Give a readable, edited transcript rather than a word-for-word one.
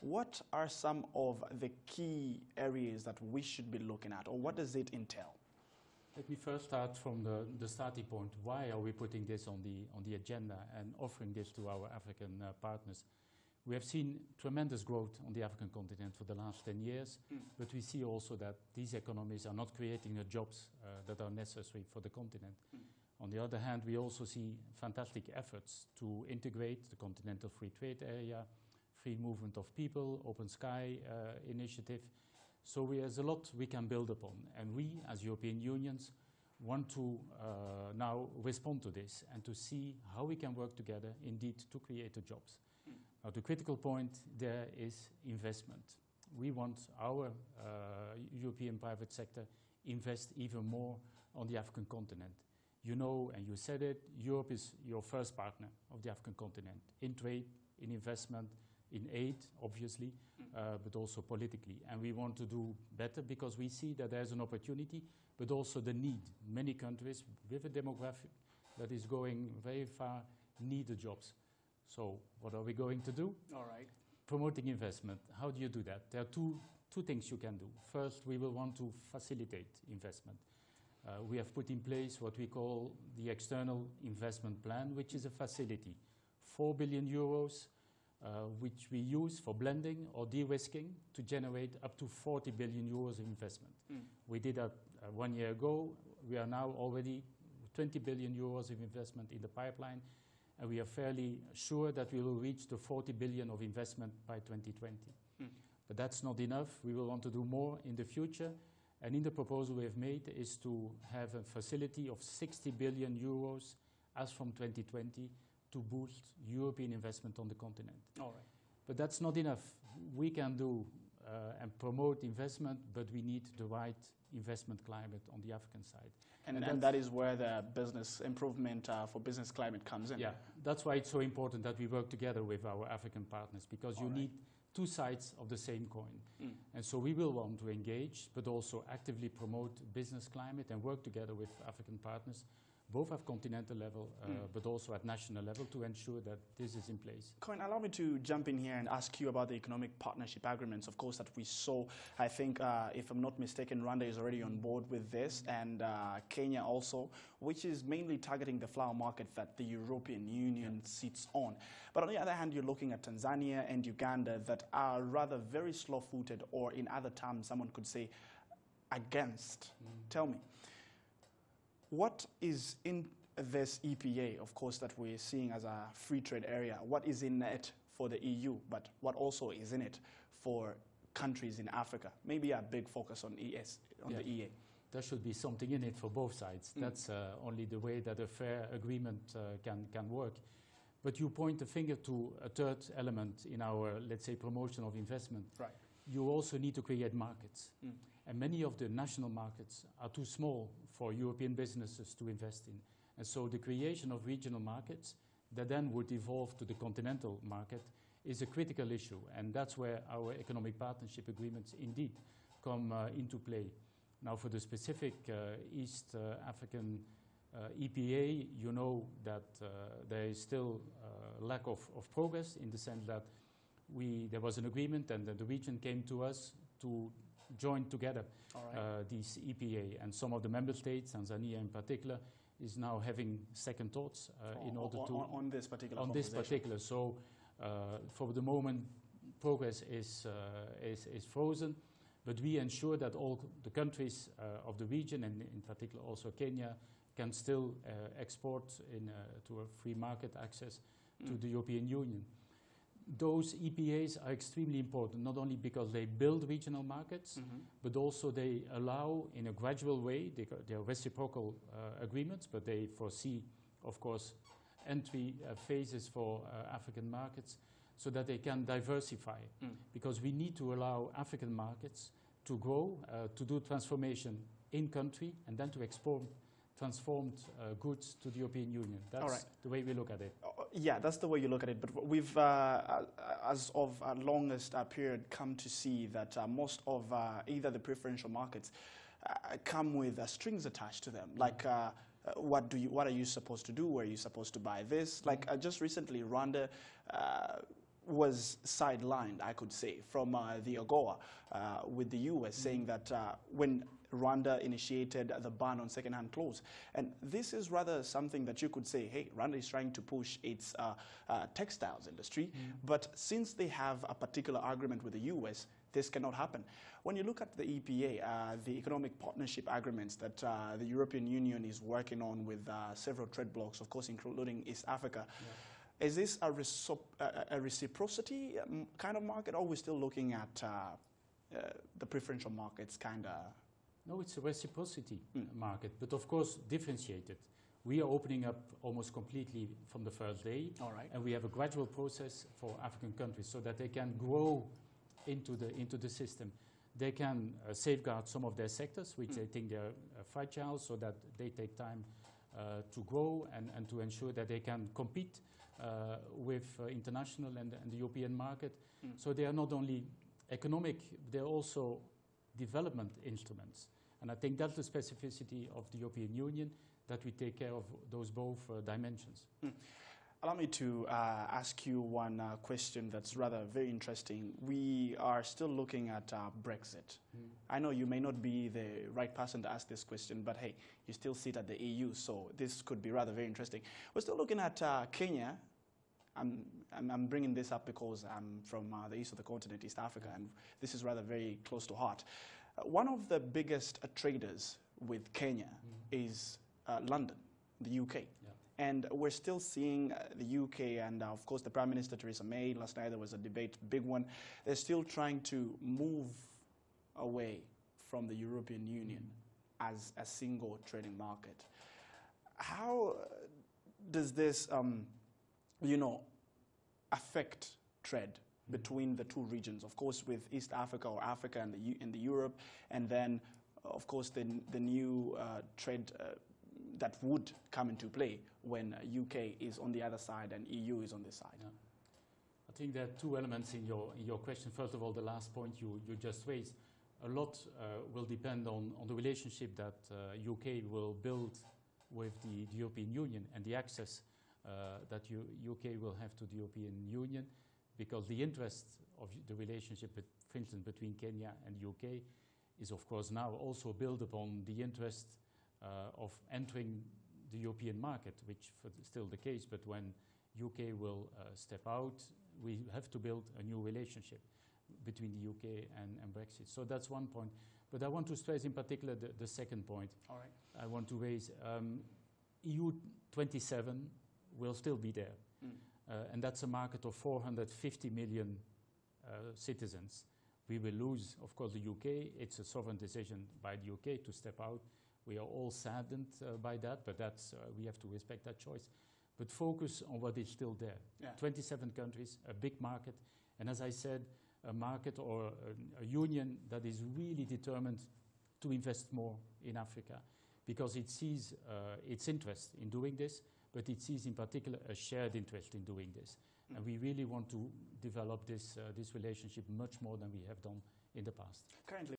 What are some of the key areas that we should be looking at, or what does it entail? Let me first start from the starting point. Why are we putting this on the agenda and offering this to our African partners? We have seen tremendous growth on the African continent for the last 10 years, but we see also that these economies are not creating the jobs that are necessary for the continent. On the other hand, we also see fantastic efforts to integrate the Continental Free Trade Area, free movement of people, Open Sky initiative. So there's a lot we can build upon. And we, as European unions, want to now respond to this and to see how we can work together, indeed, to create the jobs. Now, the critical point there is investment. We want our European private sector invest even more on the African continent. You know, and you said it, Europe is your first partner of the African continent in trade, in investment, in aid, obviously, but also politically. And we want to do better because we see that there's an opportunity, but also the need. Many countries with a demographic that is going very far need the jobs. So what are we going to do? All right. Promoting investment. How do you do that? There are two things you can do. First, we will want to facilitate investment. We have put in place what we call the External Investment Plan, which is a facility, 4 billion euros, which we use for blending or de-risking to generate up to 40 billion euros of investment. We did that 1 year ago. We are now already 20 billion euros of investment in the pipeline, and we are fairly sure that we will reach the 40 billion of investment by 2020. But that's not enough. We will want to do more in the future. And in the proposal we have made is to have a facility of 60 billion euros as from 2020 to boost European investment on the continent. All right. But that's not enough. We can do and promote investment, but we need the right investment climate on the African side. And that is where the business improvement for business climate comes in. Yeah, that's why it's so important that we work together with our African partners, because you need two sides of the same coin. And so we will want to engage, but also actively promote business climate and work together with African partners, both at continental level, but also at national level, to ensure that this is in place. Koen, allow me to jump in here and ask you about the economic partnership agreements, of course, that we saw. I think, if I'm not mistaken, Rwanda is already on board with this, and Kenya also, which is mainly targeting the flower market that the European Union sits on. But on the other hand, you're looking at Tanzania and Uganda that are rather very slow-footed, or in other terms, someone could say, against. Tell me, what is in this EPA, of course, that we're seeing as a free trade area? What is in it for the EU, but what also is in it for countries in Africa? Maybe a big focus on EEAS, the EEA. There should be something in it for both sides. That's only the way that a fair agreement can work. But you point the finger to a third element in our, let's say, promotion of investment. Right. You also need to create markets. And many of the national markets are too small for European businesses to invest in. And so the creation of regional markets that then would evolve to the continental market is a critical issue. And that's where our economic partnership agreements indeed come into play. Now, for the specific East African EPA, you know that there is still lack of progress, in the sense that there was an agreement and the region came to us to join together these EPA. And some of the member states, Tanzania in particular, is now having second thoughts in order to... On this particular So for the moment, progress is frozen. But we ensure that all the countries of the region, and in particular also Kenya, can still export to a free market access to the European Union. Those EPAs are extremely important, not only because they build regional markets, but also they allow, in a gradual way, they are reciprocal agreements, but they foresee, of course, entry phases for African markets, so that they can diversify. Because we need to allow African markets to grow, to do transformation in country, and then to export transformed goods to the European Union. That's the way we look at it. Yeah, that's the way you look at it. But we've, as of our longest period, come to see that most of either the preferential markets come with strings attached to them. Like, what are you supposed to do? Where are you supposed to buy this? Like, just recently, Rwanda was sidelined, I could say, from the AGOA with the US saying that when Rwanda initiated the ban on second-hand clothes. And this is rather something that you could say, hey, Rwanda is trying to push its textiles industry, but since they have a particular agreement with the US, this cannot happen. When you look at the EPA, the Economic Partnership Agreements that the European Union is working on with several trade blocs, of course, including East Africa, is this a reciprocity kind of market, or are we still looking at the preferential markets kind of? No, it's a reciprocity market, but of course differentiated. We are opening up almost completely from the first day, and we have a gradual process for African countries so that they can grow into the system. They can safeguard some of their sectors, which they think they're fragile, so that they take time to grow and to ensure that they can compete with international and the European market. So they are not only economic, they're also development instruments. And I think that's the specificity of the European Union, that we take care of those both dimensions. Allow me to ask you one question that's rather very interesting. We are still looking at Brexit. I know you may not be the right person to ask this question, but hey, you still sit at the EU, so this could be rather very interesting. We're still looking at Kenya. I'm bringing this up because I'm from the east of the continent, East Africa, and this is rather very close to heart. One of the biggest traders with Kenya is London, the UK. And we're still seeing the UK and, of course, the Prime Minister, Theresa May. Last night there was a debate, big one. They're still trying to move away from the European Union as a single trading market. How does this, affect trade between the two regions? Of course, with East Africa or Africa and the Europe, and then, of course, the new trade that would come into play when UK is on the other side and EU is on this side. I think there are two elements in your question. First of all, the last point you just raised. A lot will depend on the relationship that UK will build with the European Union and the access that UK will have to the European Union, because the interest of the relationship, for instance, between Kenya and UK is, of course, now also built upon the interest of entering the European market, which is still the case, but when UK will step out, we have to build a new relationship between the UK and Brexit. So that's one point. But I want to stress in particular the second point. All right. I want to raise EU 27 will still be there. And that's a market of 450 million citizens. We will lose, of course, the UK. It's a sovereign decision by the UK to step out. We are all saddened by that, but that's, we have to respect that choice. But focus on what is still there. 27 countries, a big market, and as I said, a market or a union that is really determined to invest more in Africa, because it sees its interest in doing this, but it sees in particular a shared interest in doing this. And we really want to develop this relationship much more than we have done in the past. Currently,